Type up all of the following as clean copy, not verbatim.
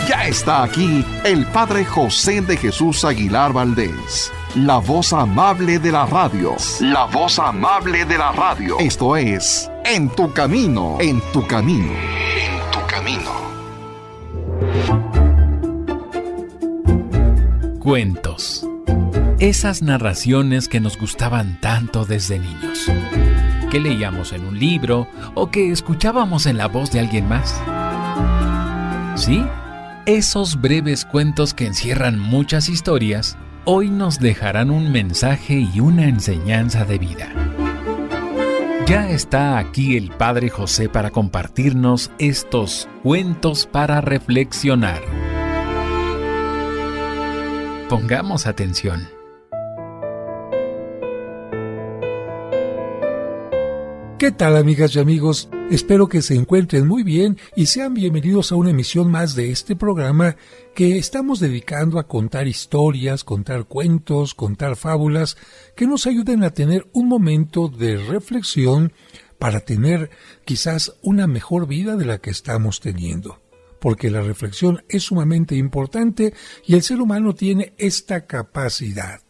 Ya está aquí el Padre José de Jesús Aguilar Valdés, la voz amable de la radio. La voz amable de la radio. Esto es En tu Camino, en tu Camino, en tu Camino. Cuentos. Esas narraciones que nos gustaban tanto desde niños, que leíamos en un libro o que escuchábamos en la voz de alguien más. ¿Sí? Esos breves cuentos que encierran muchas historias, hoy nos dejarán un mensaje y una enseñanza de vida. Ya está aquí el Padre José para compartirnos estos cuentos para reflexionar. Pongamos atención. ¿Qué tal, amigas y amigos? Espero que se encuentren muy bien y sean bienvenidos a una emisión más de este programa que estamos dedicando a contar historias, contar cuentos, contar fábulas que nos ayuden a tener un momento de reflexión para tener quizás una mejor vida de la que estamos teniendo. Porque la reflexión es sumamente importante y el ser humano tiene esta capacidad.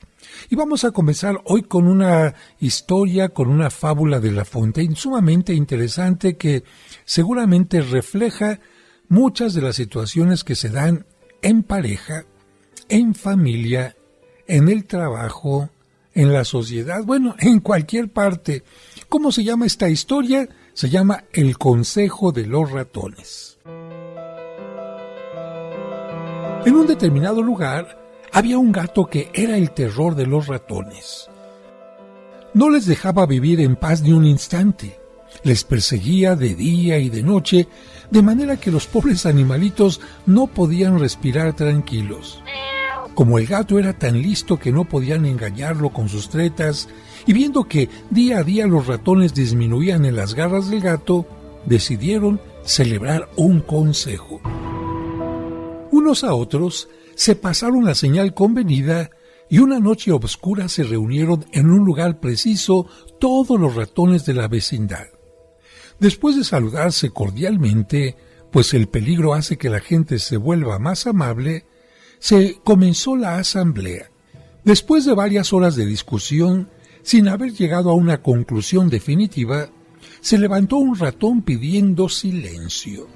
Y vamos a comenzar hoy con una historia, con una fábula de La Fontaine sumamente interesante que seguramente refleja muchas de las situaciones que se dan en pareja, en familia, en el trabajo, en la sociedad, bueno, en cualquier parte. ¿Cómo se llama esta historia? Se llama El Consejo de los Ratones. En un determinado lugar había un gato que era el terror de los ratones. No les dejaba vivir en paz ni un instante. Les perseguía de día y de noche, de manera que los pobres animalitos no podían respirar tranquilos. Como el gato era tan listo que no podían engañarlo con sus tretas, y viendo que día a día los ratones disminuían en las garras del gato, decidieron celebrar un consejo. Unos a otros se pasaron la señal convenida y una noche oscura se reunieron en un lugar preciso todos los ratones de la vecindad. Después de saludarse cordialmente, pues el peligro hace que la gente se vuelva más amable, se comenzó la asamblea. Después de varias horas de discusión, sin haber llegado a una conclusión definitiva, se levantó un ratón pidiendo silencio.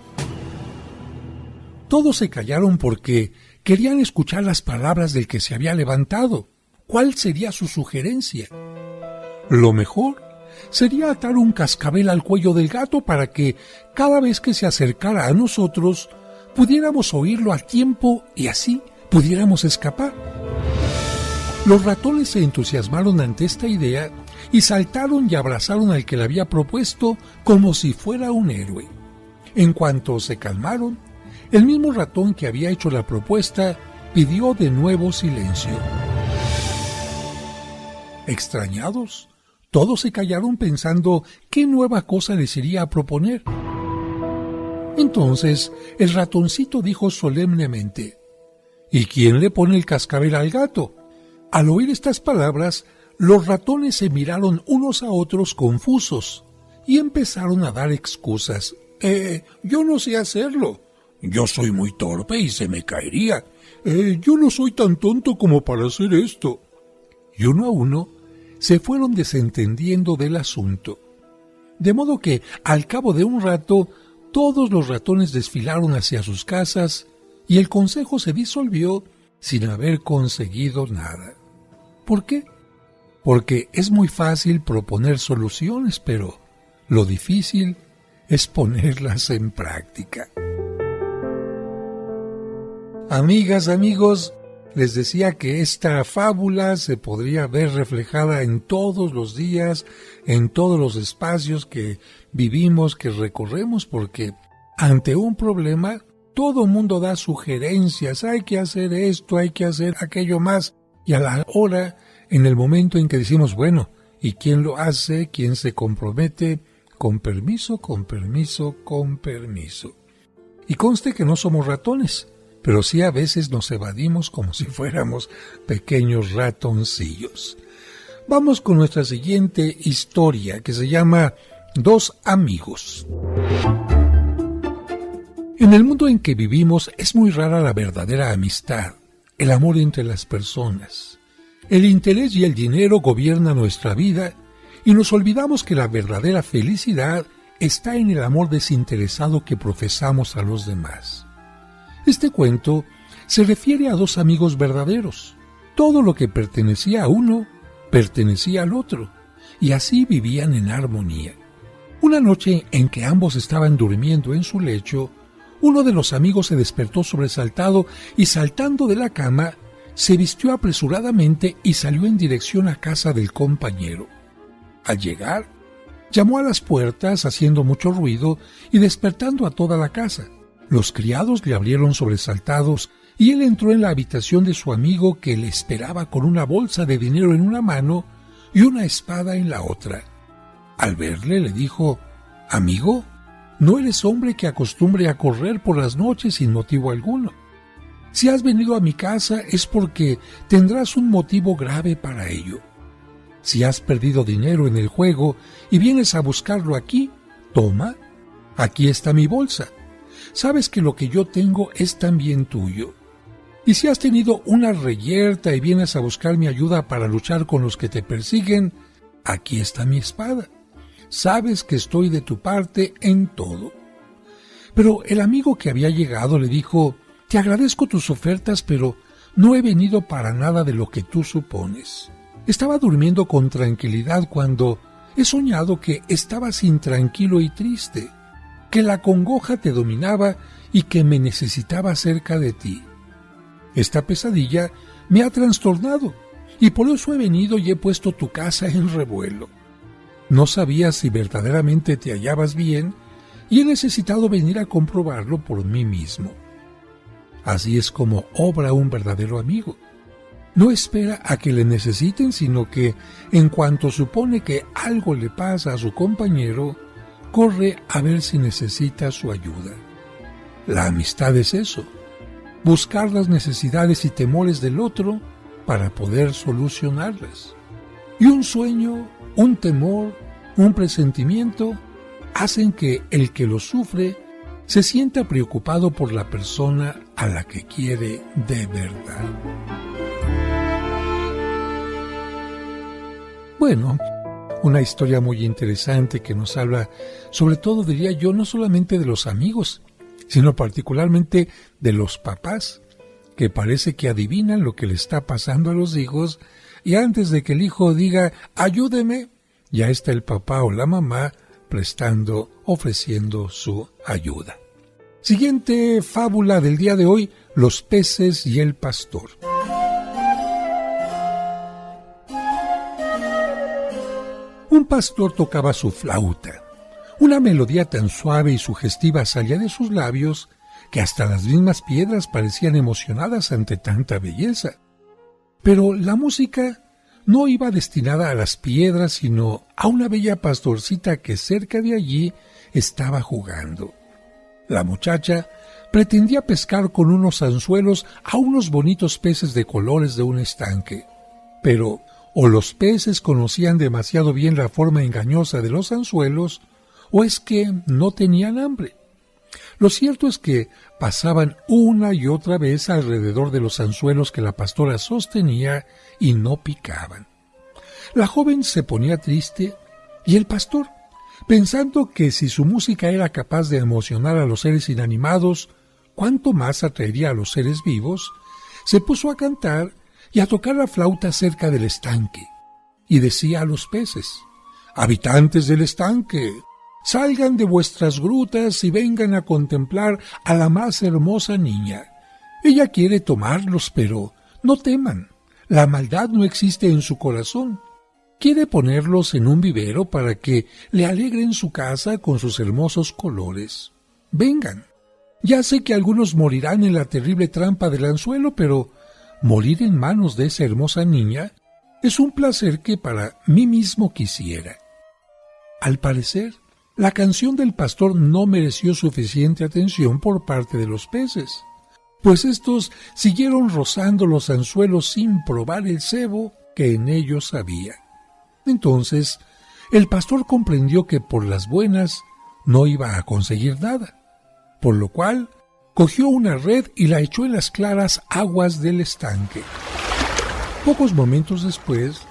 Todos se callaron porque querían escuchar las palabras del que se había levantado. ¿Cuál sería su sugerencia? Lo mejor sería atar un cascabel al cuello del gato para que, cada vez que se acercara a nosotros, pudiéramos oírlo a tiempo y así pudiéramos escapar. Los ratones se entusiasmaron ante esta idea y saltaron y abrazaron al que le había propuesto como si fuera un héroe. En cuanto se calmaron, el mismo ratón que había hecho la propuesta pidió de nuevo silencio. Extrañados, todos se callaron pensando qué nueva cosa les iría a proponer. Entonces el ratoncito dijo solemnemente: ¿Y quién le pone el cascabel al gato? Al oír estas palabras, los ratones se miraron unos a otros confusos y empezaron a dar excusas. Yo no sé hacerlo. Yo soy muy torpe y se me caería. Yo no soy tan tonto como para hacer esto. Y uno a uno se fueron desentendiendo del asunto. De modo que, al cabo de un rato, todos los ratones desfilaron hacia sus casas y el consejo se disolvió sin haber conseguido nada. ¿Por qué? Porque es muy fácil proponer soluciones, pero lo difícil es ponerlas en práctica. Amigas, amigos, les decía que esta fábula se podría ver reflejada en todos los días, en todos los espacios que vivimos, que recorremos, porque ante un problema todo mundo da sugerencias, hay que hacer esto, hay que hacer aquello más, y a la hora, en el momento en que decimos, bueno, ¿y quién lo hace? ¿Quién se compromete? Con permiso, con permiso, con permiso. Y conste que no somos ratones, pero sí a veces nos evadimos como si fuéramos pequeños ratoncillos. Vamos con nuestra siguiente historia, que se llama Dos amigos. En el mundo en que vivimos es muy rara la verdadera amistad, el amor entre las personas. El interés y el dinero gobiernan nuestra vida y nos olvidamos que la verdadera felicidad está en el amor desinteresado que profesamos a los demás. Este cuento se refiere a dos amigos verdaderos. Todo lo que pertenecía a uno pertenecía al otro, y así vivían en armonía. Una noche en que ambos estaban durmiendo en su lecho, uno de los amigos se despertó sobresaltado y, saltando de la cama, se vistió apresuradamente y salió en dirección a casa del compañero. Al llegar, llamó a las puertas haciendo mucho ruido y despertando a toda la casa. Los criados le abrieron sobresaltados y él entró en la habitación de su amigo, que le esperaba con una bolsa de dinero en una mano y una espada en la otra. Al verle le dijo: «Amigo, no eres hombre que acostumbre a correr por las noches sin motivo alguno. Si has venido a mi casa es porque tendrás un motivo grave para ello. Si has perdido dinero en el juego y vienes a buscarlo aquí, toma, aquí está mi bolsa. Sabes que lo que yo tengo es también tuyo. Y si has tenido una reyerta y vienes a buscar mi ayuda para luchar con los que te persiguen, aquí está mi espada. Sabes que estoy de tu parte en todo». Pero el amigo que había llegado le dijo: «Te agradezco tus ofertas, pero no he venido para nada de lo que tú supones. Estaba durmiendo con tranquilidad cuando he soñado que estabas intranquilo y triste, que la congoja te dominaba y que me necesitaba cerca de ti. Esta pesadilla me ha trastornado y por eso he venido y he puesto tu casa en revuelo. No sabía si verdaderamente te hallabas bien y he necesitado venir a comprobarlo por mí mismo». Así es como obra un verdadero amigo. No espera a que le necesiten, sino que, en cuanto supone que algo le pasa a su compañero, corre a ver si necesita su ayuda. La amistad es eso: buscar las necesidades y temores del otro para poder solucionarlas. Y un sueño, un temor, un presentimiento hacen que el que lo sufre se sienta preocupado por la persona a la que quiere de verdad. Bueno, una historia muy interesante que nos habla, sobre todo, diría yo, no solamente de los amigos, sino particularmente de los papás, que parece que adivinan lo que le está pasando a los hijos, y antes de que el hijo diga «ayúdeme», ya está el papá o la mamá ofreciendo su ayuda. Siguiente fábula del día de hoy: los peces y el pastor. Un pastor tocaba su flauta. Una melodía tan suave y sugestiva salía de sus labios que hasta las mismas piedras parecían emocionadas ante tanta belleza. Pero la música no iba destinada a las piedras, sino a una bella pastorcita que cerca de allí estaba jugando. La muchacha pretendía pescar con unos anzuelos a unos bonitos peces de colores de un estanque, pero o los peces conocían demasiado bien la forma engañosa de los anzuelos, o es que no tenían hambre. Lo cierto es que pasaban una y otra vez alrededor de los anzuelos que la pastora sostenía y no picaban. La joven se ponía triste y el pastor, pensando que si su música era capaz de emocionar a los seres inanimados, cuánto más atraería a los seres vivos, se puso a cantar y a tocar la flauta cerca del estanque, y decía a los peces: «Habitantes del estanque, salgan de vuestras grutas y vengan a contemplar a la más hermosa niña. Ella quiere tomarlos, pero no teman, la maldad no existe en su corazón. Quiere ponerlos en un vivero para que le alegren su casa con sus hermosos colores. Vengan. Ya sé que algunos morirán en la terrible trampa del anzuelo, pero morir en manos de esa hermosa niña es un placer que para mí mismo quisiera». Al parecer, la canción del pastor no mereció suficiente atención por parte de los peces, pues estos siguieron rozando los anzuelos sin probar el cebo que en ellos había. Entonces, el pastor comprendió que por las buenas no iba a conseguir nada. por lo cual cogió una red y la echó en las claras aguas del estanque. Pocos momentos después,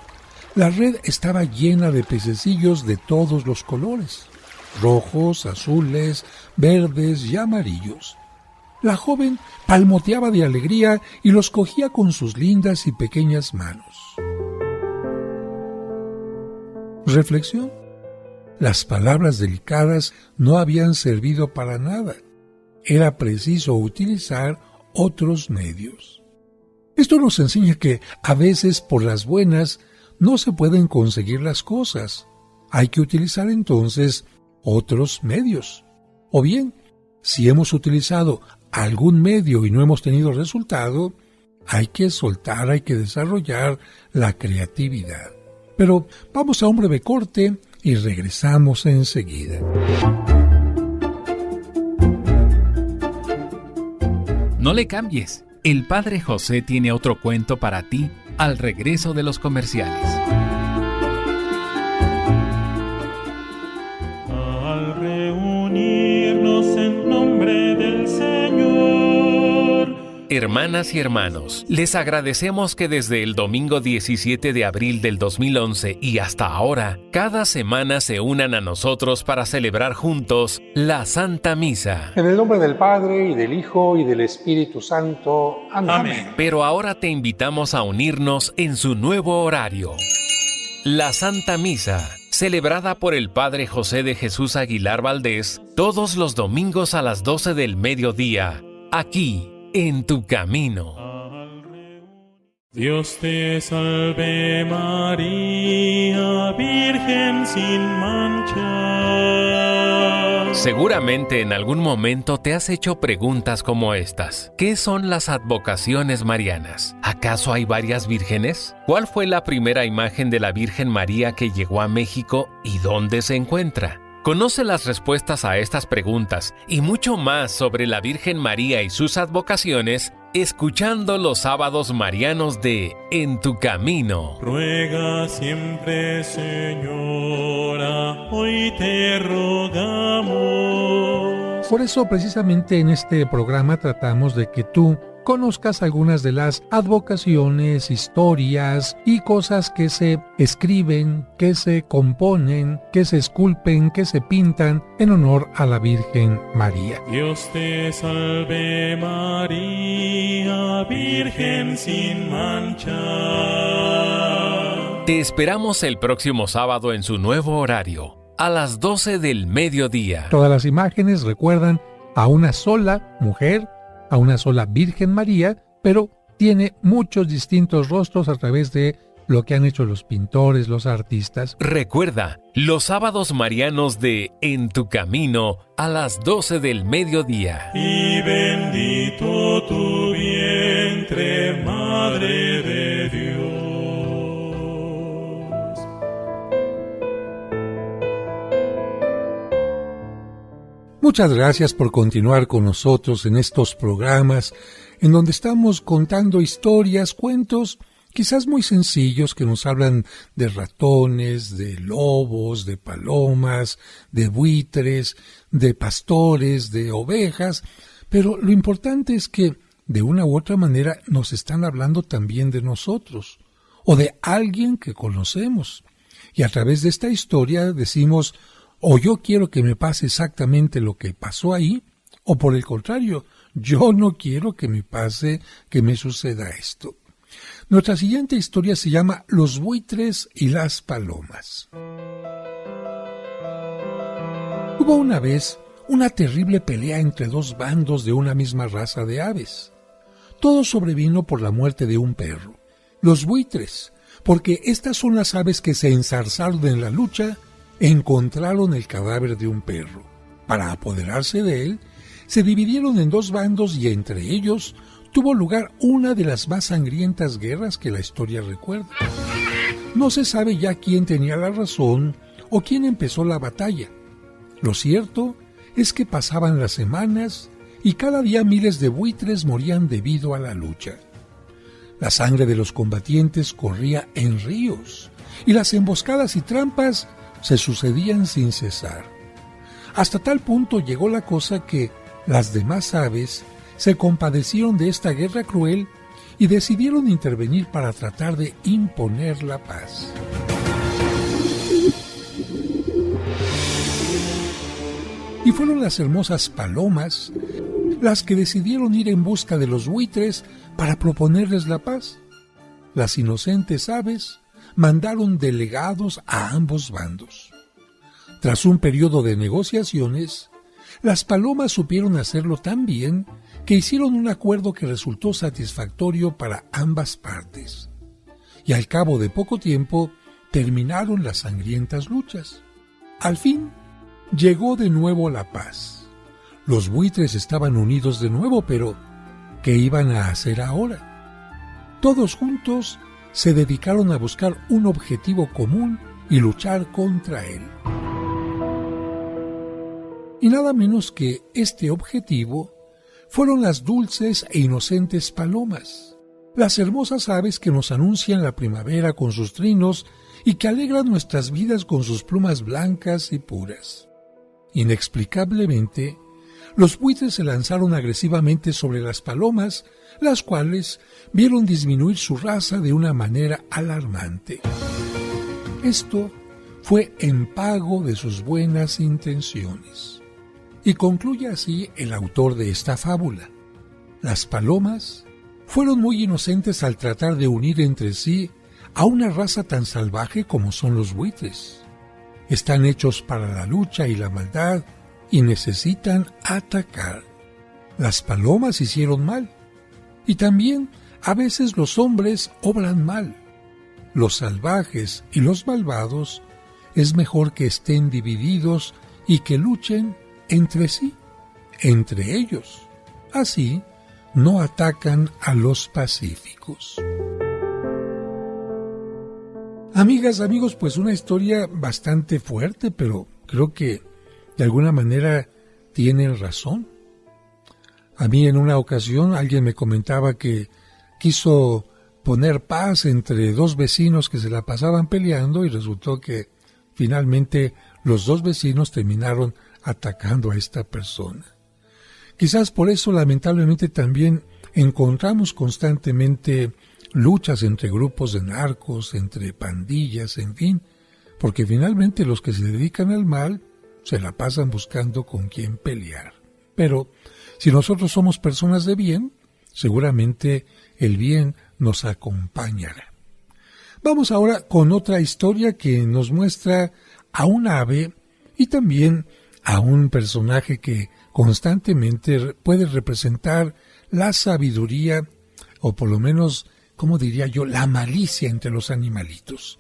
la red estaba llena de pececillos de todos los colores, rojos, azules, verdes y amarillos. La joven palmoteaba de alegría y los cogía con sus lindas y pequeñas manos. Reflexión. Las palabras delicadas no habían servido para nada. Era preciso utilizar otros medios. Esto nos enseña que a veces por las buenas no se pueden conseguir las cosas. Hay que utilizar entonces otros medios. O bien, si hemos utilizado algún medio y no hemos tenido resultado, hay que soltar, hay que desarrollar la creatividad. Pero vamos a un breve corte y regresamos enseguida. No le cambies. El Padre José tiene otro cuento para ti al regreso de los comerciales. Al reunirnos en nombre del Señor. Hermanas y hermanos, les agradecemos que desde el domingo 17 de abril del 2011 y hasta ahora, cada semana se unan a nosotros para celebrar juntos la Santa Misa. En el nombre del Padre, y del Hijo, y del Espíritu Santo. Amén. Pero ahora te invitamos a unirnos en su nuevo horario. La Santa Misa, celebrada por el Padre José de Jesús Aguilar Valdés, todos los domingos a las 12 del mediodía, aquí, en tu camino. Dios te salve María, Virgen sin mancha. Seguramente en algún momento te has hecho preguntas como estas. ¿Qué son las advocaciones marianas? ¿Acaso hay varias vírgenes? ¿Cuál fue la primera imagen de la Virgen María que llegó a México y dónde se encuentra? Conoce las respuestas a estas preguntas y mucho más sobre la Virgen María y sus advocaciones escuchando los sábados marianos de En tu Camino. Ruega siempre, Señora, hoy te rogamos. Por eso, precisamente en este programa tratamos de que tú conozcas algunas de las advocaciones, historias y cosas que se escriben, que se componen, que se esculpen, que se pintan en honor a la Virgen María. Dios te salve María, Virgen sin mancha. Te esperamos el próximo sábado en su nuevo horario, a las 12 del mediodía. Todas las imágenes recuerdan a una sola mujer, a una sola Virgen María, pero tiene muchos distintos rostros a través de lo que han hecho los pintores, los artistas. Recuerda, los sábados marianos de En tu Camino a las 12 del mediodía. Y bendito tu vientre, Madre de Dios. Muchas gracias por continuar con nosotros en estos programas en donde estamos contando historias, cuentos, quizás muy sencillos que nos hablan de ratones, de lobos, de palomas, de buitres, de pastores, de ovejas, pero lo importante es que de una u otra manera nos están hablando también de nosotros o de alguien que conocemos. Y a través de esta historia decimos, o yo quiero que me pase exactamente lo que pasó ahí, o por el contrario, yo no quiero que me pase, que me suceda esto. Nuestra siguiente historia se llama Los buitres y las palomas. Hubo una vez una terrible pelea entre dos bandos de una misma raza de aves. Todo sobrevino por la muerte de un perro. Los buitres, porque estas son las aves que se enzarzaron en la lucha, encontraron el cadáver de un perro. Para apoderarse de él, se dividieron en dos bandos y entre ellos tuvo lugar una de las más sangrientas guerras que la historia recuerda. No se sabe ya quién tenía la razón o quién empezó la batalla. Lo cierto es que pasaban las semanas y cada día miles de buitres morían debido a la lucha. La sangre de los combatientes corría en ríos y las emboscadas y trampas se sucedían sin cesar. Hasta tal punto llegó la cosa que Las demás aves se compadecieron de esta guerra cruel y decidieron intervenir para tratar de imponer la paz. Y fueron las hermosas palomas las que decidieron ir en busca de los buitres para proponerles la paz. Las inocentes aves mandaron delegados a ambos bandos. Tras un periodo de negociaciones, las palomas supieron hacerlo tan bien que hicieron un acuerdo que resultó satisfactorio para ambas partes. Y al cabo de poco tiempo terminaron las sangrientas luchas. Al fin, llegó de nuevo la paz. Los buitres estaban unidos de nuevo, pero ¿qué iban a hacer ahora? Todos juntos se dedicaron a buscar un objetivo común y luchar contra él. Y nada menos que este objetivo fueron las dulces e inocentes palomas, las hermosas aves que nos anuncian la primavera con sus trinos y que alegran nuestras vidas con sus plumas blancas y puras. Inexplicablemente, los buitres se lanzaron agresivamente sobre las palomas, las cuales vieron disminuir su raza de una manera alarmante. Esto fue en pago de sus buenas intenciones. Y concluye así el autor de esta fábula. Las palomas fueron muy inocentes al tratar de unir entre sí a una raza tan salvaje como son los buitres. Están hechos para la lucha y la maldad y necesitan atacar. Las palomas hicieron mal. Y también a veces los hombres obran mal. Los salvajes y los malvados es mejor que estén divididos y que luchen entre sí, entre ellos. Así no atacan a los pacíficos. Amigas, amigos, pues una historia bastante fuerte, pero creo que de alguna manera tienen razón. A mí en una ocasión alguien me comentaba que quiso poner paz entre dos vecinos que se la pasaban peleando y resultó que finalmente los dos vecinos terminaron atacando a esta persona. Quizás por eso lamentablemente también encontramos constantemente luchas entre grupos de narcos, entre pandillas, en fin, porque finalmente los que se dedican al mal se la pasan buscando con quién pelear. Pero si nosotros somos personas de bien, seguramente el bien nos acompañará. Vamos ahora con otra historia que nos muestra a un ave y también a un personaje que constantemente puede representar la sabiduría, o por lo menos, ¿cómo diría yo?, la malicia entre los animalitos.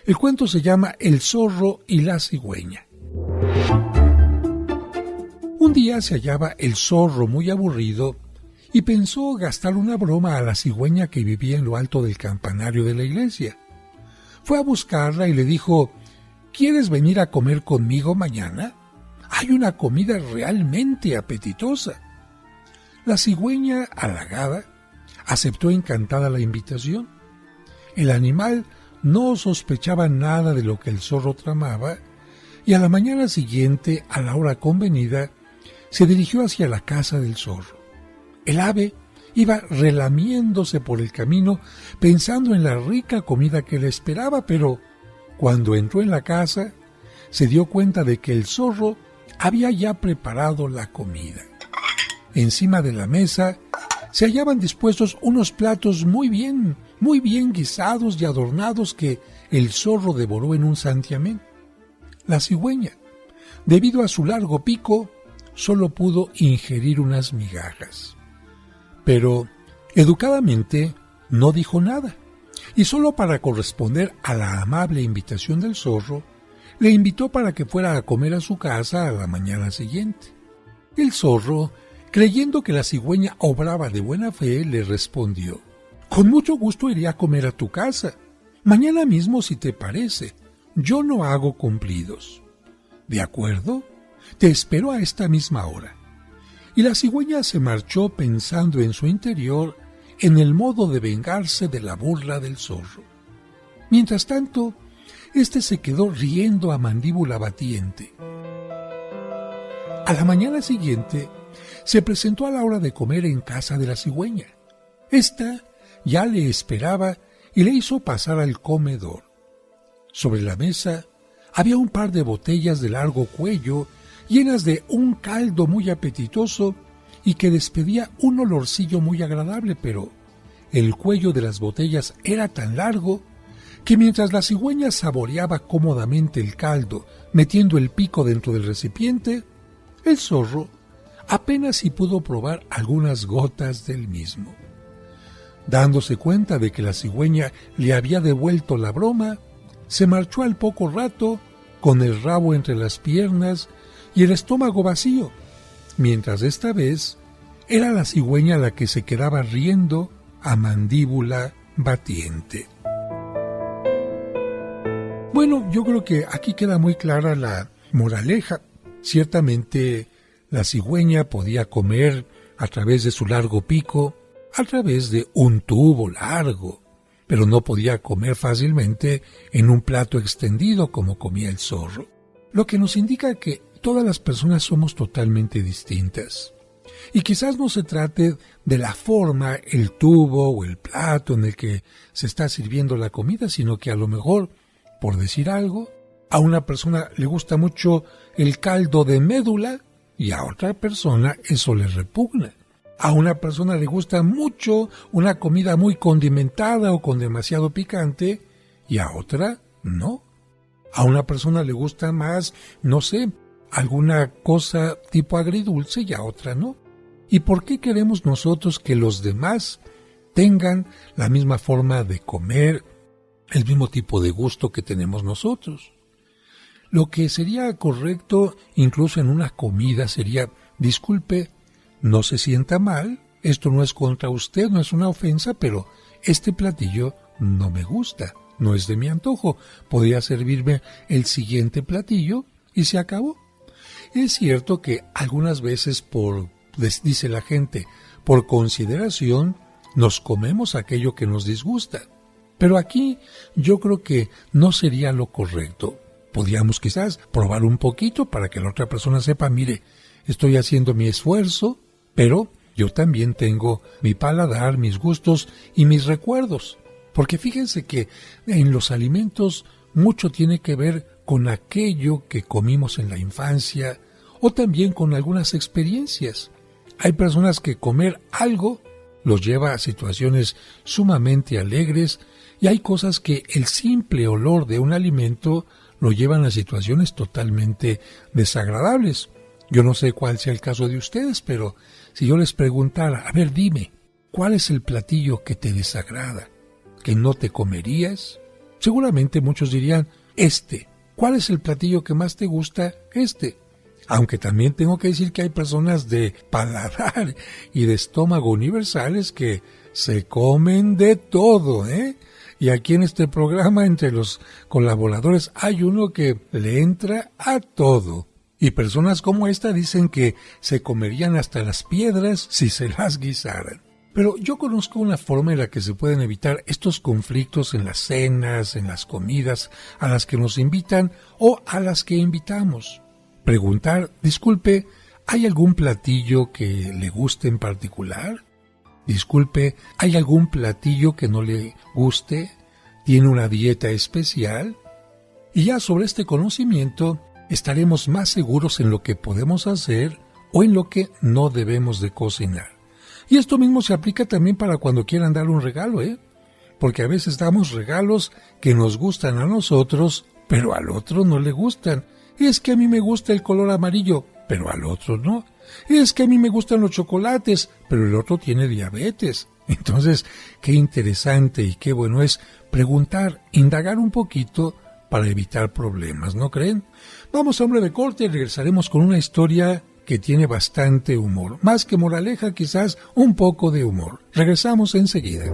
El cuento se llama El zorro y la cigüeña. Un día se hallaba el zorro muy aburrido y pensó gastar una broma a la cigüeña que vivía en lo alto del campanario de la iglesia. Fue a buscarla y le dijo: ¿Quieres venir a comer conmigo mañana? Hay una comida realmente apetitosa. La cigüeña, halagada, aceptó encantada la invitación. El animal no sospechaba nada de lo que el zorro tramaba y a la mañana siguiente, a la hora convenida, se dirigió hacia la casa del zorro. El ave iba relamiéndose por el camino pensando en la rica comida que le esperaba, pero cuando entró en la casa se dio cuenta de que el zorro había ya preparado la comida. Encima de la mesa se hallaban dispuestos unos platos muy bien guisados y adornados que el zorro devoró en un santiamén. La cigüeña, debido a su largo pico, solo pudo ingerir unas migajas. Pero, educadamente, no dijo nada, y solo para corresponder a la amable invitación del zorro, le invitó para que fuera a comer a su casa a la mañana siguiente. El zorro, creyendo que la cigüeña obraba de buena fe, le respondió: «Con mucho gusto iré a comer a tu casa. Mañana mismo, si te parece. Yo no hago cumplidos». «¿De acuerdo? Te espero a esta misma hora». Y la cigüeña se marchó pensando en su interior en el modo de vengarse de la burla del zorro. Mientras tanto, éste se quedó riendo a mandíbula batiente. A la mañana siguiente, se presentó a la hora de comer en casa de la cigüeña. Esta ya le esperaba y le hizo pasar al comedor. Sobre la mesa había un par de botellas de largo cuello llenas de un caldo muy apetitoso y que despedía un olorcillo muy agradable, pero el cuello de las botellas era tan largo que mientras la cigüeña saboreaba cómodamente el caldo, metiendo el pico dentro del recipiente, el zorro apenas si pudo probar algunas gotas del mismo. Dándose cuenta de que la cigüeña le había devuelto la broma, se marchó al poco rato con el rabo entre las piernas y el estómago vacío, mientras esta vez era la cigüeña la que se quedaba riendo a mandíbula batiente. Bueno, yo creo que aquí queda muy clara la moraleja. Ciertamente la cigüeña podía comer a través de su largo pico, a través de un tubo largo, pero no podía comer fácilmente en un plato extendido como comía el zorro, lo que nos indica que todas las personas somos totalmente distintas. Y quizás no se trate de la forma, el tubo o el plato en el que se está sirviendo la comida, sino que a lo mejor, por decir algo, a una persona le gusta mucho el caldo de médula y a otra persona eso le repugna. A una persona le gusta mucho una comida muy condimentada o con demasiado picante y a otra no. A una persona le gusta más, no sé, alguna cosa tipo agridulce y a otra no. ¿Y por qué queremos nosotros que los demás tengan la misma forma de comer, el mismo tipo de gusto que tenemos nosotros? Lo que sería correcto, incluso en una comida, sería, disculpe, no se sienta mal, esto no es contra usted, no es una ofensa, pero este platillo no me gusta, no es de mi antojo, podría servirme el siguiente platillo y se acabó. Es cierto que algunas veces dice la gente, por consideración, nos comemos aquello que nos disgusta. Pero aquí yo creo que no sería lo correcto. Podríamos quizás probar un poquito para que la otra persona sepa, mire, estoy haciendo mi esfuerzo, pero yo también tengo mi paladar, mis gustos y mis recuerdos. Porque fíjense que en los alimentos mucho tiene que ver con aquello que comimos en la infancia o también con algunas experiencias. Hay personas que comer algo los lleva a situaciones sumamente alegres y hay cosas que el simple olor de un alimento lo llevan a situaciones totalmente desagradables. Yo no sé cuál sea el caso de ustedes, pero si yo les preguntara, a ver, dime, ¿cuál es el platillo que te desagrada, que no te comerías? Seguramente muchos dirían, este. ¿Cuál es el platillo que más te gusta? Este. Aunque también tengo que decir que hay personas de paladar y de estómago universales que se comen de todo, ¿eh? Y aquí en este programa, entre los colaboradores, hay uno que le entra a todo. Y personas como esta dicen que se comerían hasta las piedras si se las guisaran. Pero yo conozco una forma en la que se pueden evitar estos conflictos en las cenas, en las comidas a las que nos invitan o a las que invitamos. Preguntar, disculpe, ¿hay algún platillo que le guste en particular? Disculpe, ¿hay algún platillo que no le guste? ¿Tiene una dieta especial? Y ya sobre este conocimiento estaremos más seguros en lo que podemos hacer o en lo que no debemos de cocinar. Y esto mismo se aplica también para cuando quieran dar un regalo, porque a veces damos regalos que nos gustan a nosotros, pero al otro no le gustan. Es que a mí me gusta el color amarillo, pero al otro no. Es que a mí me gustan los chocolates, pero el otro tiene diabetes. Entonces, qué interesante y qué bueno es preguntar, indagar un poquito para evitar problemas, ¿no creen? Vamos a un breve corte y regresaremos con una historia que tiene bastante humor. Más que moraleja, quizás un poco de humor. Regresamos enseguida.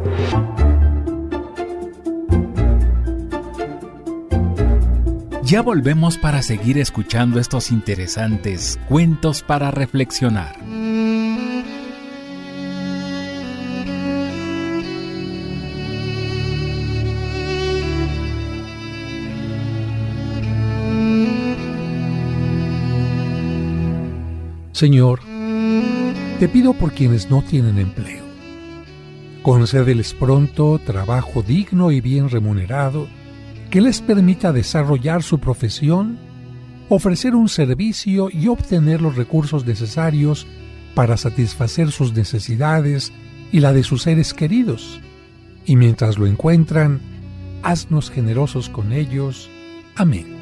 Ya volvemos para seguir escuchando estos interesantes cuentos para reflexionar. Señor, Te pido por quienes no tienen empleo. Concédeles pronto trabajo digno y bien remunerado que les permita desarrollar su profesión, ofrecer un servicio y obtener los recursos necesarios para satisfacer sus necesidades y la de sus seres queridos. Y mientras lo encuentran, haznos generosos con ellos. Amén.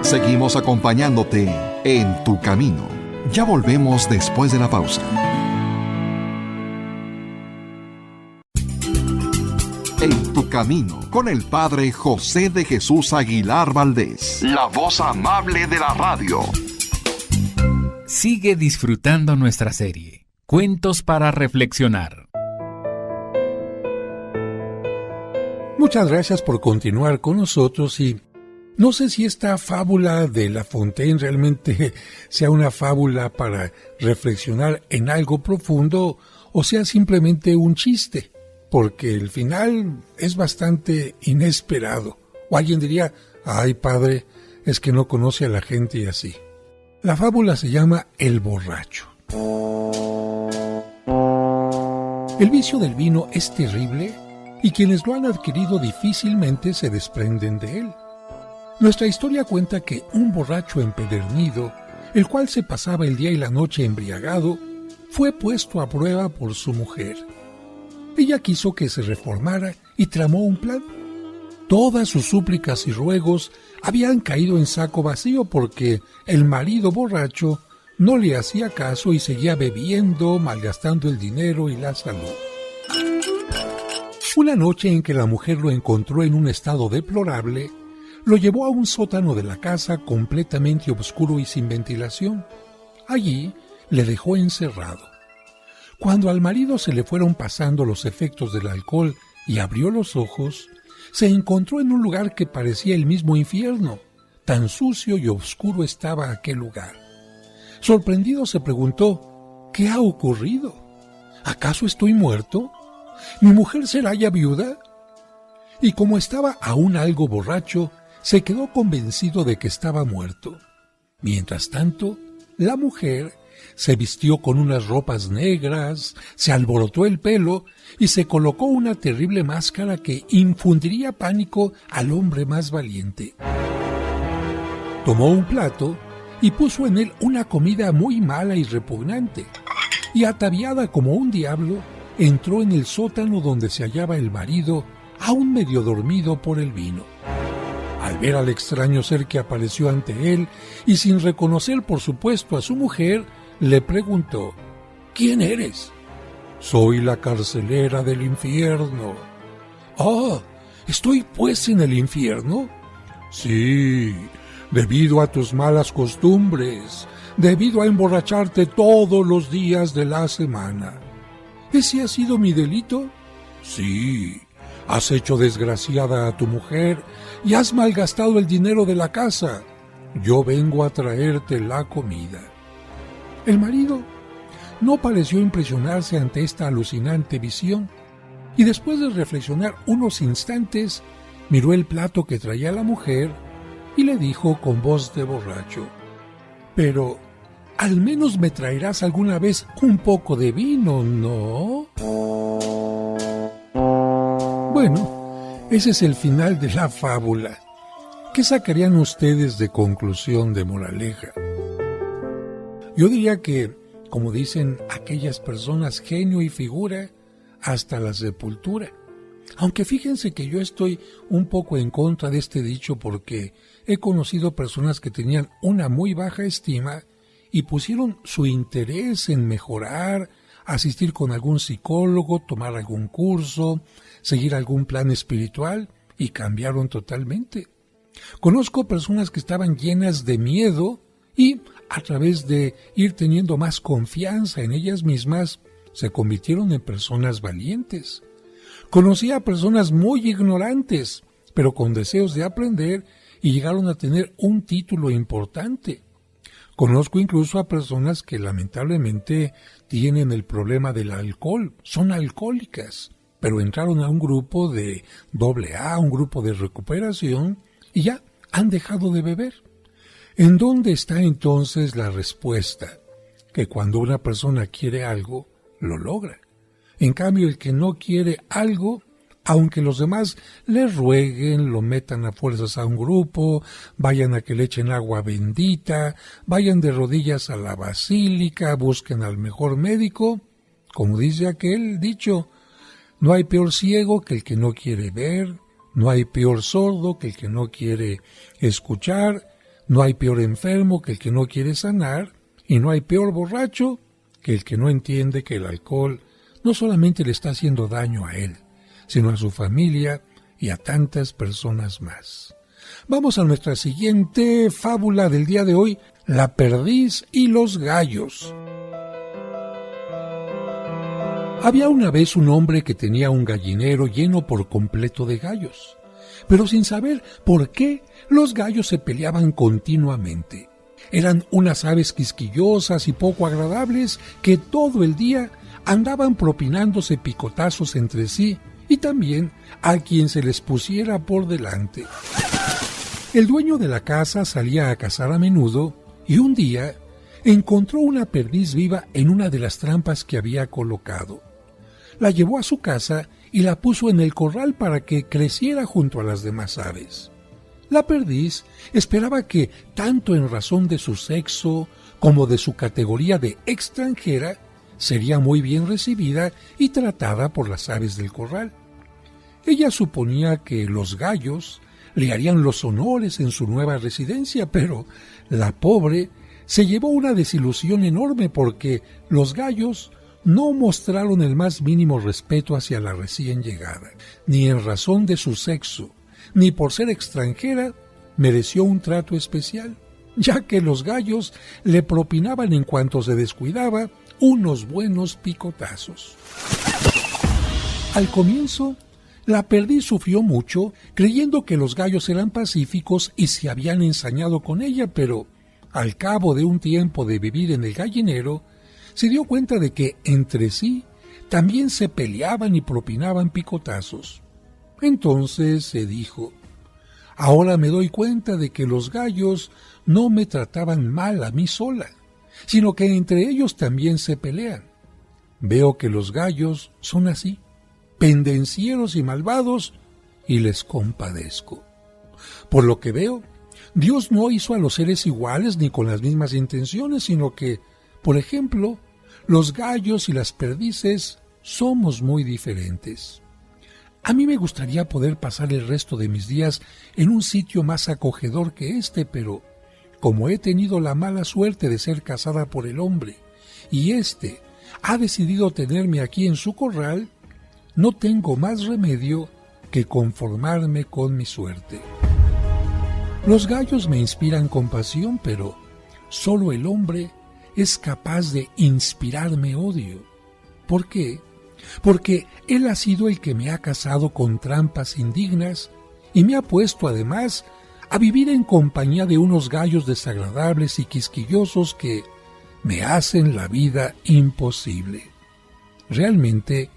Seguimos acompañándote en tu camino. Ya volvemos después de la pausa. En tu camino, con el Padre José de Jesús Aguilar Valdés, la voz amable de la radio. Sigue disfrutando nuestra serie, Cuentos para Reflexionar. Muchas gracias por continuar con nosotros y no sé si esta fábula de La Fontaine realmente sea una fábula para reflexionar en algo profundo o sea simplemente un chiste, porque el final es bastante inesperado. O alguien diría, ay padre, es que no conoce a la gente así. La fábula se llama El borracho. El vicio del vino es terrible y quienes lo han adquirido difícilmente se desprenden de él. Nuestra historia cuenta que un borracho empedernido, el cual se pasaba el día y la noche embriagado, fue puesto a prueba por su mujer. Ella quiso que se reformara y tramó un plan. Todas sus súplicas y ruegos habían caído en saco vacío porque el marido borracho no le hacía caso y seguía bebiendo, malgastando el dinero y la salud. Una noche en que la mujer lo encontró en un estado deplorable, lo llevó a un sótano de la casa completamente oscuro y sin ventilación. Allí le dejó encerrado. Cuando al marido se le fueron pasando los efectos del alcohol y abrió los ojos, se encontró en un lugar que parecía el mismo infierno. Tan sucio y oscuro estaba aquel lugar. Sorprendido se preguntó, ¿qué ha ocurrido? ¿Acaso estoy muerto? ¿Mi mujer será ya viuda? Y como estaba aún algo borracho, se quedó convencido de que estaba muerto. Mientras tanto, la mujer se vistió con unas ropas negras, se alborotó el pelo y se colocó una terrible máscara que infundiría pánico al hombre más valiente. Tomó un plato y puso en él una comida muy mala y repugnante, y ataviada como un diablo, entró en el sótano donde se hallaba el marido, aún medio dormido por el vino. Al ver al extraño ser que apareció ante él, y sin reconocer por supuesto a su mujer, le preguntó, ¿quién eres? Soy la carcelera del infierno. Ah, ¿estoy pues en el infierno? Sí, debido a tus malas costumbres, debido a emborracharte todos los días de la semana. ¿Ese ha sido mi delito? Sí. Has hecho desgraciada a tu mujer y has malgastado el dinero de la casa. Yo vengo a traerte la comida. El marido no pareció impresionarse ante esta alucinante visión y después de reflexionar unos instantes, miró el plato que traía la mujer y le dijo con voz de borracho, «Pero al menos me traerás alguna vez un poco de vino, ¿no?» Bueno, ese es el final de la fábula. ¿Qué sacarían ustedes de conclusión, de moraleja? Yo diría que, como dicen aquellas personas, genio y figura hasta la sepultura. Aunque fíjense que yo estoy un poco en contra de este dicho porque he conocido personas que tenían una muy baja estima y pusieron su interés en mejorar, asistir con algún psicólogo, tomar algún curso, seguir algún plan espiritual y cambiaron totalmente. Conozco personas que estaban llenas de miedo y a través de ir teniendo más confianza en ellas mismas se convirtieron en personas valientes. Conocí a personas muy ignorantes, pero con deseos de aprender y llegaron a tener un título importante. Conozco incluso a personas que lamentablemente tienen el problema del alcohol, son alcohólicas, pero entraron a un grupo de AA, un grupo de recuperación, y ya han dejado de beber. ¿En dónde está entonces la respuesta? Que cuando una persona quiere algo, lo logra. En cambio, el que no quiere algo, aunque los demás le rueguen, lo metan a fuerzas a un grupo, vayan a que le echen agua bendita, vayan de rodillas a la basílica, busquen al mejor médico, como dice aquel dicho, no hay peor ciego que el que no quiere ver, no hay peor sordo que el que no quiere escuchar, no hay peor enfermo que el que no quiere sanar, y no hay peor borracho que el que no entiende que el alcohol no solamente le está haciendo daño a él, sino a su familia y a tantas personas más. Vamos a nuestra siguiente fábula del día de hoy, La perdiz y los gallos. Había una vez un hombre que tenía un gallinero lleno por completo de gallos, pero sin saber por qué los gallos se peleaban continuamente. Eran unas aves quisquillosas y poco agradables que todo el día andaban propinándose picotazos entre sí y también a quien se les pusiera por delante. El dueño de la casa salía a cazar a menudo y un día encontró una perdiz viva en una de las trampas que había colocado. La llevó a su casa y la puso en el corral para que creciera junto a las demás aves. La perdiz esperaba que, tanto en razón de su sexo como de su categoría de extranjera, sería muy bien recibida y tratada por las aves del corral. Ella suponía que los gallos le harían los honores en su nueva residencia, pero la pobre se llevó una desilusión enorme porque los gallos no mostraron el más mínimo respeto hacia la recién llegada, ni en razón de su sexo, ni por ser extranjera mereció un trato especial, ya que los gallos le propinaban en cuanto se descuidaba unos buenos picotazos. Al comienzo, la perdiz sufrió mucho, creyendo que los gallos eran pacíficos y se habían ensañado con ella, pero al cabo de un tiempo de vivir en el gallinero, se dio cuenta de que entre sí también se peleaban y propinaban picotazos. Entonces se dijo, ahora me doy cuenta de que los gallos no me trataban mal a mí sola, sino que entre ellos también se pelean. Veo que los gallos son así, pendencieros y malvados, y les compadezco. Por lo que veo, Dios no hizo a los seres iguales ni con las mismas intenciones, sino que, por ejemplo, los gallos y las perdices somos muy diferentes. A mí me gustaría poder pasar el resto de mis días en un sitio más acogedor que este, pero como he tenido la mala suerte de ser casada por el hombre, y éste ha decidido tenerme aquí en su corral, no tengo más remedio que conformarme con mi suerte. Los gallos me inspiran compasión, pero solo el hombre es capaz de inspirarme odio. ¿Por qué? Porque él ha sido el que me ha casado con trampas indignas y me ha puesto además a vivir en compañía de unos gallos desagradables y quisquillosos que me hacen la vida imposible. Realmente,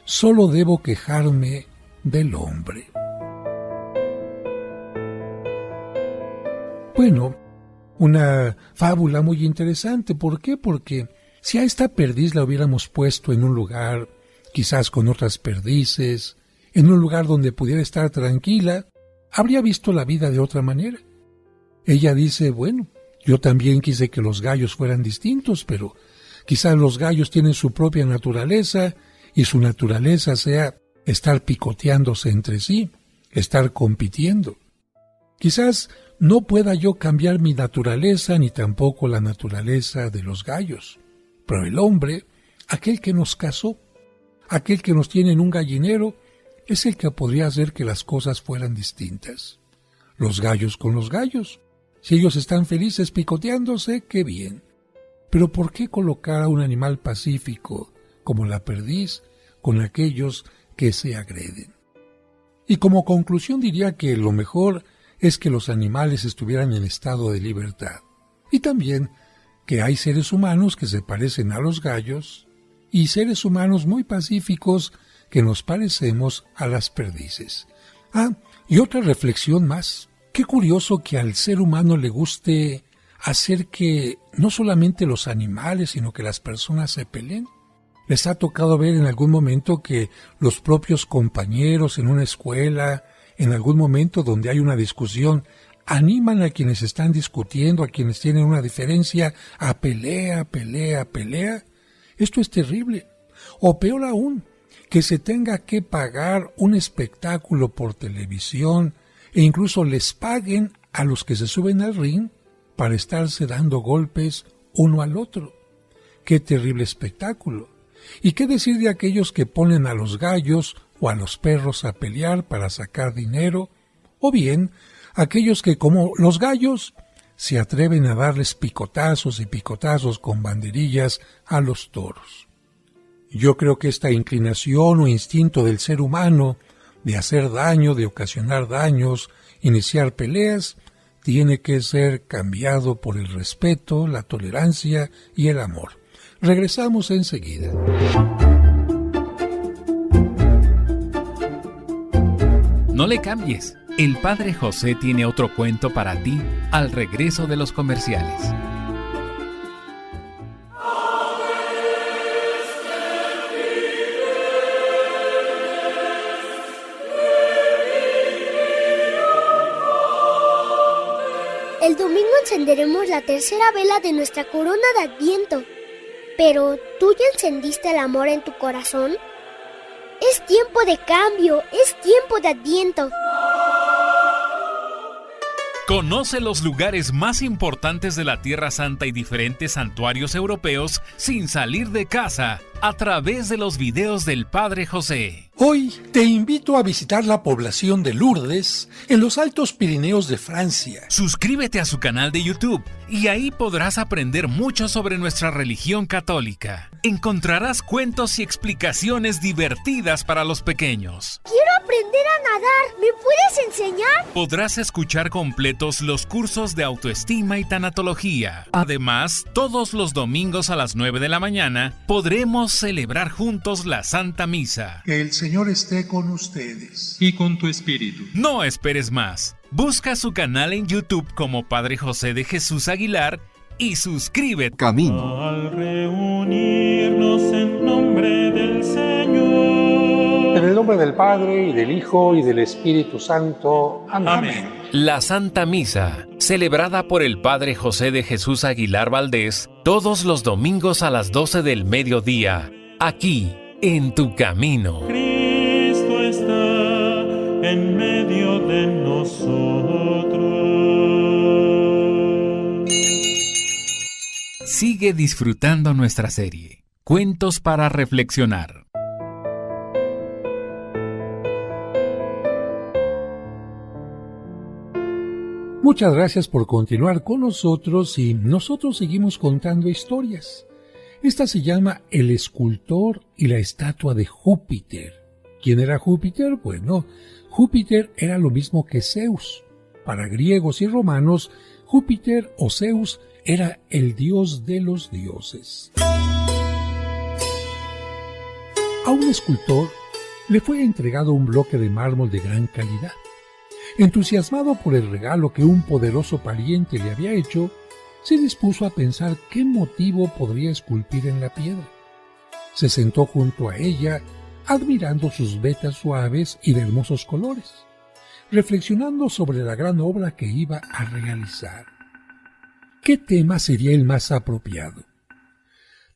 solo debo quejarme del hombre. Bueno, una fábula muy interesante. ¿Por qué? Porque si a esta perdiz la hubiéramos puesto en un lugar, quizás con otras perdices, en un lugar donde pudiera estar tranquila, habría visto la vida de otra manera. Ella dice, bueno, yo también quise que los gallos fueran distintos, pero quizás los gallos tienen su propia naturaleza y su naturaleza sea estar picoteándose entre sí, estar compitiendo. Quizás no pueda yo cambiar mi naturaleza ni tampoco la naturaleza de los gallos, pero el hombre, aquel que nos casó, aquel que nos tiene en un gallinero, es el que podría hacer que las cosas fueran distintas. Los gallos con los gallos. Si ellos están felices picoteándose, qué bien. Pero ¿por qué colocar a un animal pacífico como la perdiz con aquellos que se agreden? Y como conclusión diría que lo mejor es que los animales estuvieran en estado de libertad. Y también que hay seres humanos que se parecen a los gallos y seres humanos muy pacíficos que nos parecemos a las perdices. Y otra reflexión más. Qué curioso que al ser humano le guste hacer que no solamente los animales, sino que las personas se peleen. ¿Les ha tocado ver en algún momento que los propios compañeros en una escuela, en algún momento donde hay una discusión, animan a quienes están discutiendo, a quienes tienen una diferencia, a pelea? Esto es terrible. O peor aún, que se tenga que pagar un espectáculo por televisión e incluso les paguen a los que se suben al ring para estarse dando golpes uno al otro. ¡Qué terrible espectáculo! ¿Y qué decir de aquellos que ponen a los gallos o a los perros a pelear para sacar dinero? O bien, aquellos que, como los gallos, se atreven a darles picotazos y picotazos con banderillas a los toros. Yo creo que esta inclinación o instinto del ser humano de hacer daño, de ocasionar daños, iniciar peleas, tiene que ser cambiado por el respeto, la tolerancia y el amor. Regresamos enseguida. No le cambies. El Padre José tiene otro cuento para ti al regreso de los comerciales. El domingo encenderemos la tercera vela de nuestra corona de Adviento. Pero, ¿tú ya encendiste el amor en tu corazón? Es tiempo de cambio, es tiempo de Adviento. Conoce los lugares más importantes de la Tierra Santa y diferentes santuarios europeos sin salir de casa a través de los videos del Padre José. Hoy te invito a visitar la población de Lourdes en los Altos Pirineos de Francia. Suscríbete a su canal de YouTube y ahí podrás aprender mucho sobre nuestra religión católica. Encontrarás cuentos y explicaciones divertidas para los pequeños. ¡Quiero aprender a nadar! ¿Me puedes enseñar? Podrás escuchar completos los cursos de autoestima y tanatología. Además, todos los domingos a las 9 de la mañana podremos celebrar juntos la Santa Misa. Que el Señor esté con ustedes. Y con tu espíritu. No esperes más. Busca su canal en YouTube como Padre José de Jesús Aguilar y suscríbete. Camino. Al reunirnos en nombre del Señor. En el nombre del Padre, y del Hijo, y del Espíritu Santo. Amén. La Santa Misa, celebrada por el Padre José de Jesús Aguilar Valdés, todos los domingos a las 12 del mediodía, aquí, en tu camino. Cristo está en medio de nosotros. Sigue disfrutando nuestra serie, Cuentos para Reflexionar. Muchas gracias por continuar con nosotros y nosotros seguimos contando historias. Esta se llama El escultor y la estatua de Júpiter. ¿Quién era Júpiter? Bueno, Júpiter era lo mismo que Zeus. Para griegos y romanos, Júpiter o Zeus era el dios de los dioses. A un escultor le fue entregado un bloque de mármol de gran calidad. Entusiasmado por el regalo que un poderoso pariente le había hecho, se dispuso a pensar qué motivo podría esculpir en la piedra. Se sentó junto a ella, admirando sus vetas suaves y de hermosos colores, reflexionando sobre la gran obra que iba a realizar. ¿Qué tema sería el más apropiado?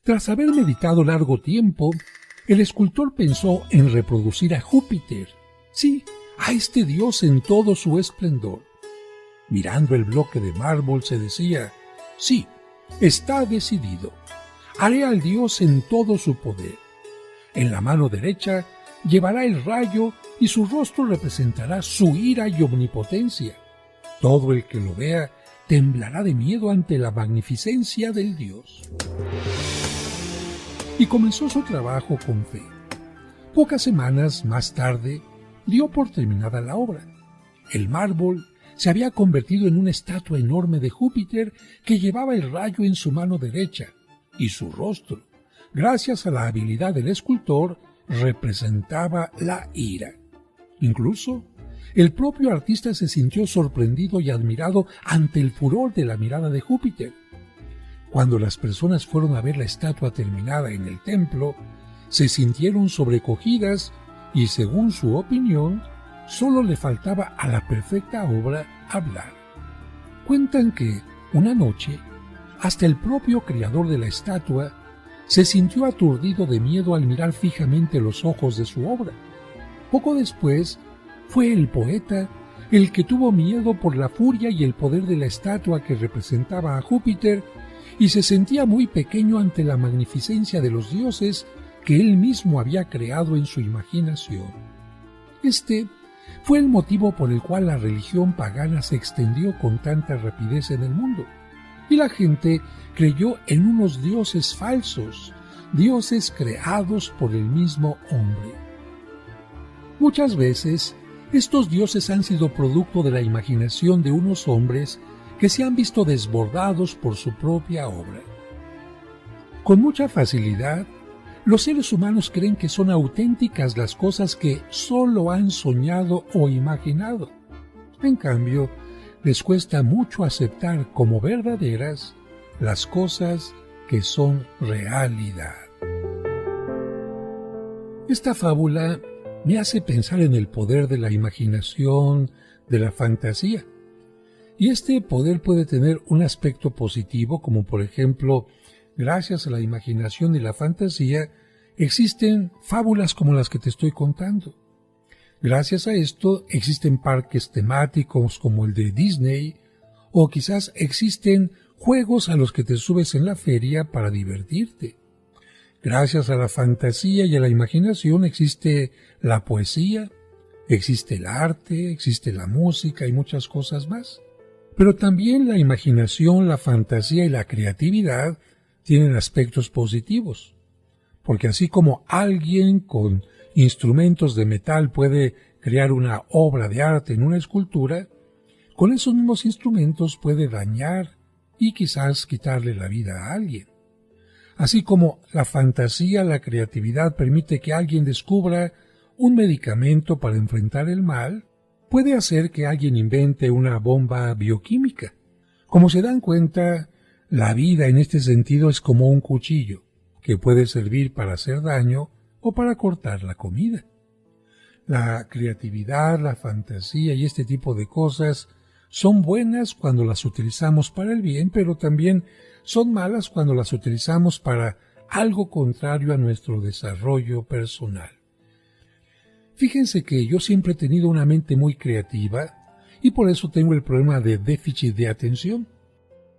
Tras haber meditado largo tiempo, el escultor pensó en reproducir a Júpiter, sí, a este dios en todo su esplendor. Mirando el bloque de mármol se decía, sí, está decidido. Haré al dios en todo su poder. En la mano derecha llevará el rayo y su rostro representará su ira y omnipotencia. Todo el que lo vea temblará de miedo ante la magnificencia del dios. Y comenzó su trabajo con fe. Pocas semanas más tarde, dio por terminada la obra. El mármol se había convertido en una estatua enorme de Júpiter que llevaba el rayo en su mano derecha, y su rostro, gracias a la habilidad del escultor, representaba la ira. Incluso, el propio artista se sintió sorprendido y admirado ante el furor de la mirada de Júpiter. Cuando las personas fueron a ver la estatua terminada en el templo, se sintieron sobrecogidas y, según su opinión, solo le faltaba a la perfecta obra hablar. Cuentan que, una noche, hasta el propio creador de la estatua se sintió aturdido de miedo al mirar fijamente los ojos de su obra. Poco después, fue el poeta el que tuvo miedo por la furia y el poder de la estatua que representaba a Júpiter y se sentía muy pequeño ante la magnificencia de los dioses que él mismo había creado en su imaginación. Este fue el motivo por el cual la religión pagana se extendió con tanta rapidez en el mundo, y la gente creyó en unos dioses falsos, dioses creados por el mismo hombre. Muchas veces, estos dioses han sido producto de la imaginación de unos hombres que se han visto desbordados por su propia obra. Con mucha facilidad, los seres humanos creen que son auténticas las cosas que solo han soñado o imaginado. En cambio, les cuesta mucho aceptar como verdaderas las cosas que son realidad. Esta fábula me hace pensar en el poder de la imaginación, de la fantasía. Y este poder puede tener un aspecto positivo, como por ejemplo, gracias a la imaginación y la fantasía, existen fábulas como las que te estoy contando. Gracias a esto existen parques temáticos como el de Disney, o quizás existen juegos a los que te subes en la feria para divertirte. Gracias a la fantasía y a la imaginación existe la poesía, existe el arte, existe la música y muchas cosas más. Pero también la imaginación, la fantasía y la creatividad tienen aspectos positivos, porque así como alguien con instrumentos de metal puede crear una obra de arte en una escultura, con esos mismos instrumentos puede dañar y quizás quitarle la vida a alguien. Así como la fantasía, la creatividad permite que alguien descubra un medicamento para enfrentar el mal, puede hacer que alguien invente una bomba bioquímica. Como se dan cuenta, la vida en este sentido es como un cuchillo, que puede servir para hacer daño o para cortar la comida. La creatividad, la fantasía y este tipo de cosas son buenas cuando las utilizamos para el bien, pero también son malas cuando las utilizamos para algo contrario a nuestro desarrollo personal. Fíjense que yo siempre he tenido una mente muy creativa y por eso tengo el problema de déficit de atención.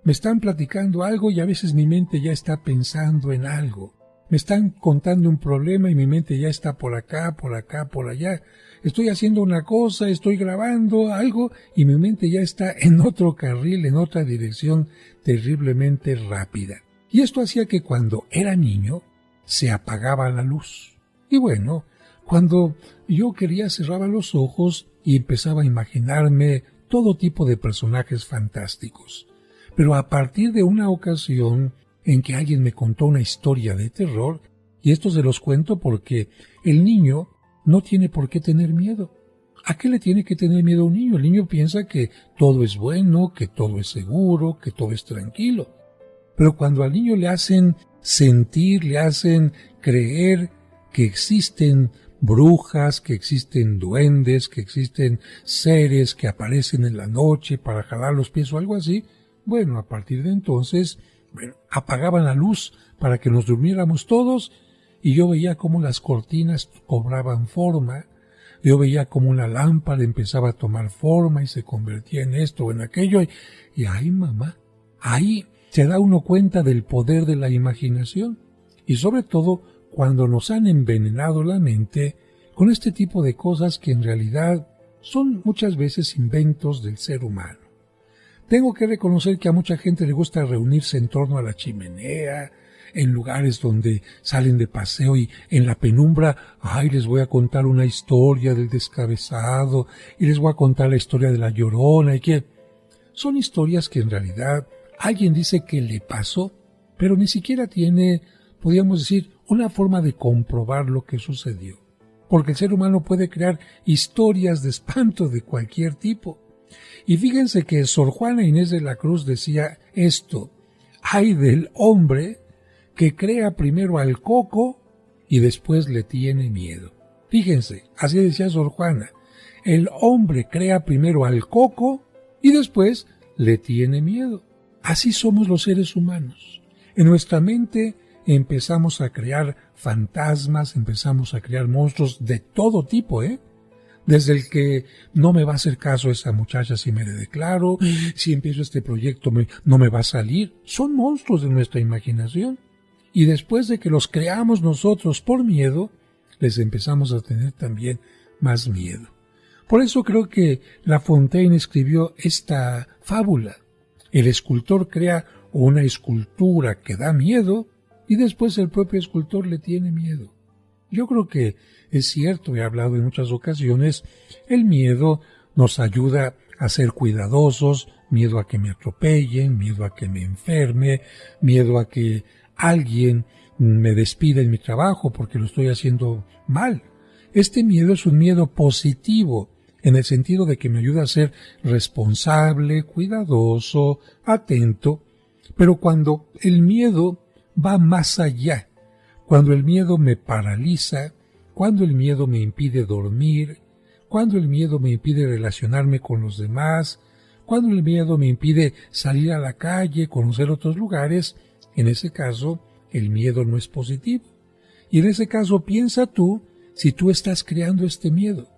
Me están platicando algo y a veces mi mente ya está pensando en algo. Me están contando un problema y mi mente ya está por acá, por allá. Estoy haciendo una cosa, estoy grabando algo y mi mente ya está en otro carril, en otra dirección terriblemente rápida. Y esto hacía que cuando era niño se apagaba la luz. Y bueno, cuando yo quería cerraba los ojos y empezaba a imaginarme todo tipo de personajes fantásticos. Pero a partir de una ocasión en que alguien me contó una historia de terror, y esto se los cuento porque el niño no tiene por qué tener miedo. ¿A qué le tiene que tener miedo a un niño? El niño piensa que todo es bueno, que todo es seguro, que todo es tranquilo. Pero cuando al niño le hacen sentir, le hacen creer que existen brujas, que existen duendes, que existen seres que aparecen en la noche para jalar los pies o algo así, bueno, a partir de entonces, apagaban la luz para que nos durmiéramos todos y yo veía cómo las cortinas cobraban forma, yo veía cómo una lámpara empezaba a tomar forma y se convertía en esto o en aquello y ¡ay, mamá! Ahí se da uno cuenta del poder de la imaginación y sobre todo cuando nos han envenenado la mente con este tipo de cosas que en realidad son muchas veces inventos del ser humano. Tengo que reconocer que a mucha gente le gusta reunirse en torno a la chimenea, en lugares donde salen de paseo y en la penumbra, les voy a contar una historia del descabezado y les voy a contar la historia de la Llorona y que son historias que en realidad alguien dice que le pasó, pero ni siquiera tiene, podríamos decir, una forma de comprobar lo que sucedió. porque el ser humano puede crear historias de espanto de cualquier tipo. Y fíjense que Sor Juana Inés de la Cruz decía esto: ay del hombre que crea primero al coco y después le tiene miedo. Fíjense, así decía Sor Juana: el hombre crea primero al coco y después le tiene miedo. Así somos los seres humanos. En nuestra mente empezamos a crear fantasmas, empezamos a crear monstruos de todo tipo, Desde el que no me va a hacer caso esa muchacha si me le declaro, si empiezo este proyecto no me va a salir. Son monstruos de nuestra imaginación. Y después de que los creamos nosotros por miedo, les empezamos a tener también más miedo. Por eso creo que La Fontaine escribió esta fábula. El escultor crea una escultura que da miedo y después el propio escultor le tiene miedo. Yo creo que es cierto, he hablado en muchas ocasiones, el miedo nos ayuda a ser cuidadosos, miedo a que me atropellen, miedo a que me enferme, miedo a que alguien me despida en mi trabajo porque lo estoy haciendo mal. Este miedo es un miedo positivo, en el sentido de que me ayuda a ser responsable, cuidadoso, atento, pero cuando el miedo va más allá, cuando el miedo me paraliza, cuando el miedo me impide dormir, cuando el miedo me impide relacionarme con los demás, cuando el miedo me impide salir a la calle, conocer otros lugares, en ese caso el miedo no es positivo. Y en ese caso piensa tú si tú estás creando este miedo.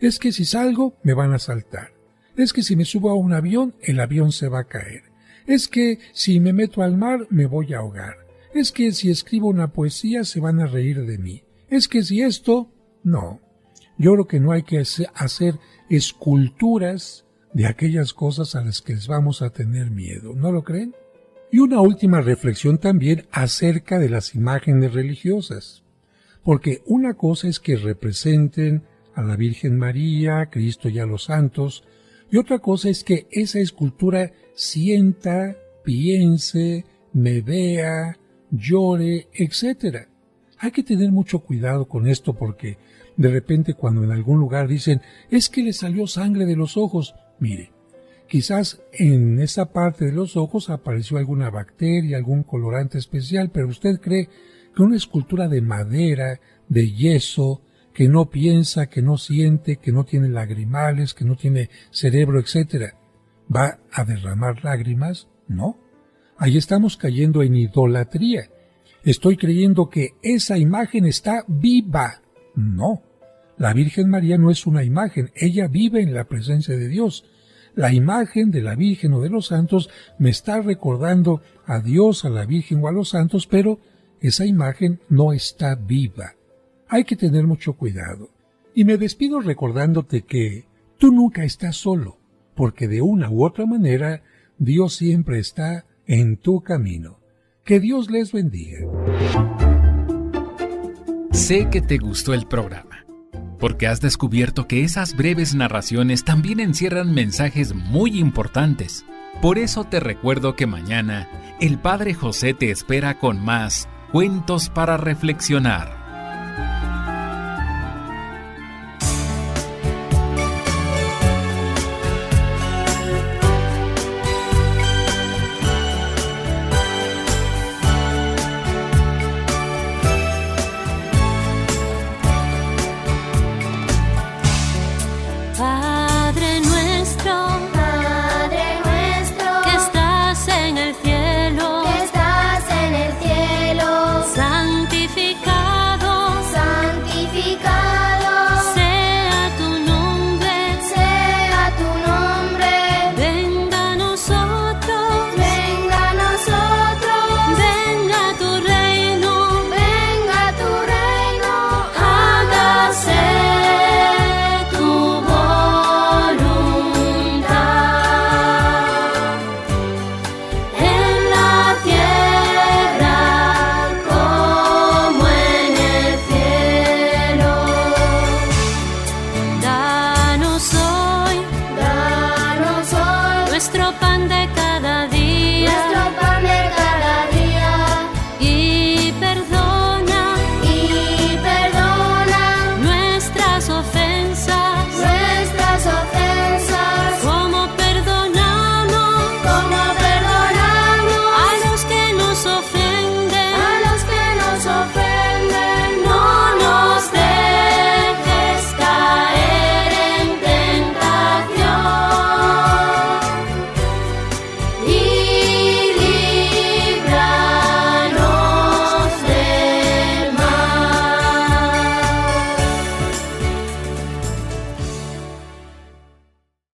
Es que si salgo me van a asaltar. Es que si me subo a un avión, el avión se va a caer. Es que si me meto al mar me voy a ahogar. Es que si escribo una poesía se van a reír de mí. Es que si esto... No. Yo creo que no hay que hacer esculturas de aquellas cosas a las que les vamos a tener miedo. ¿No lo creen? Y una última reflexión también acerca de las imágenes religiosas. Porque una cosa es que representen a la Virgen María, a Cristo y a los santos, y otra cosa es que esa escultura sienta, piense, me vea, llore, etc. Hay que tener mucho cuidado con esto porque de repente cuando en algún lugar dicen es que le salió sangre de los ojos, mire, quizás en esa parte de los ojos apareció alguna bacteria, algún colorante especial, pero usted cree que una escultura de madera, de yeso, que no piensa, que no siente, que no tiene lagrimales, que no tiene cerebro, etc., ¿va a derramar lágrimas? No. Ahí estamos cayendo en idolatría. Estoy creyendo que esa imagen está viva. No. La Virgen María no es una imagen, ella vive en la presencia de Dios. La imagen de la Virgen o de los santos me está recordando a Dios, a la Virgen o a los santos, pero esa imagen no está viva. Hay que tener mucho cuidado. Y me despido recordándote que tú nunca estás solo, porque de una u otra manera Dios siempre está en tu camino. Que Dios les bendiga. Sé que te gustó el programa, porque has descubierto que esas breves narraciones también encierran mensajes muy importantes. Por eso te recuerdo que mañana el Padre José te espera con más Cuentos para Reflexionar.